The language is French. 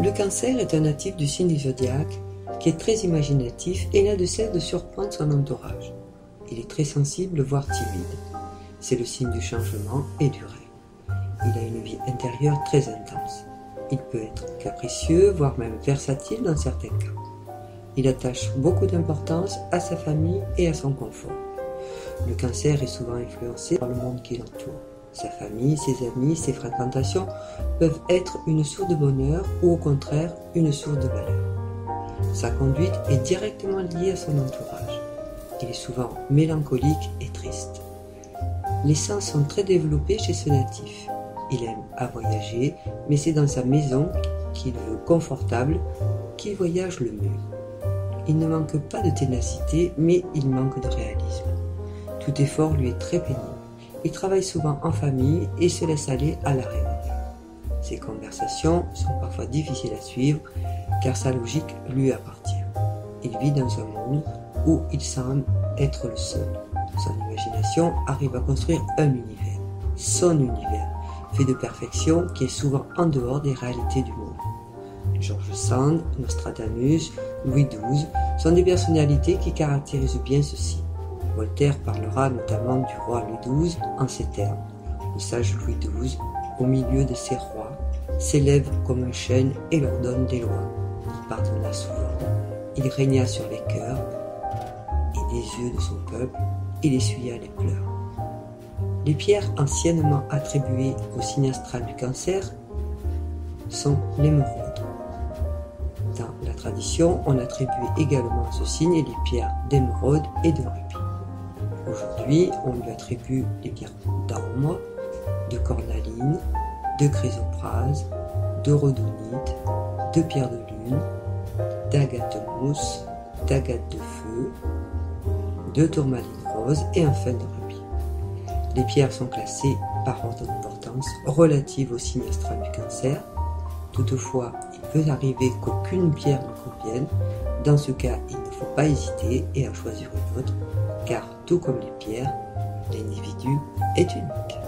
Le cancer est un natif du signe du zodiaque qui est très imaginatif et n'a de cesse de surprendre son entourage. Il est très sensible, voire timide. C'est le signe du changement et du rêve. Il a une vie intérieure très intense. Il peut être capricieux, voire même versatile dans certains cas. Il attache beaucoup d'importance à sa famille et à son confort. Le cancer est souvent influencé par le monde qui l'entoure. Sa famille, ses amis, ses fréquentations peuvent être une source de bonheur ou au contraire une source de malheur. Sa conduite est directement liée à son entourage. Il est souvent mélancolique et triste. Les sens sont très développés chez ce natif. Il aime à voyager, mais c'est dans sa maison qu'il veut confortable qu'il voyage le mieux. Il ne manque pas de ténacité, mais il manque de réalisme. Tout effort lui est très pénible. Il travaille souvent en famille et se laisse aller à la rêverie. Ses conversations sont parfois difficiles à suivre car sa logique lui appartient. Il vit dans un monde où il semble être le seul. Son imagination arrive à construire un univers, son univers, fait de perfection qui est souvent en dehors des réalités du monde. George Sand, Nostradamus, Louis XII sont des personnalités qui caractérisent bien ceci. Voltaire parlera notamment du roi Louis XII en ces termes. Le sage Louis XII, au milieu de ses rois, s'élève comme un chêne et leur donne des lois. Il pardonna souvent. Il régna sur les cœurs et des yeux de son peuple. Il essuya les pleurs. Les pierres anciennement attribuées au signe astral du cancer sont l'émeraude. Dans la tradition, on attribuait également à ce signe les pierres d'émeraude et de rubis. Aujourd'hui, on lui attribue les pierres d'ambre, de cornaline, de chrysoprase, de rhodonite, de pierre de lune, d'agate mousse, d'agate de feu, de tourmaline rose et enfin de rubis. Les pierres sont classées par ordre d'importance relative au signe astral du cancer. Toutefois, il peut arriver qu'aucune pierre ne convienne. Dans ce cas, il ne faut pas hésiter et en choisir une autre, car tout comme les pierres, l'individu est unique.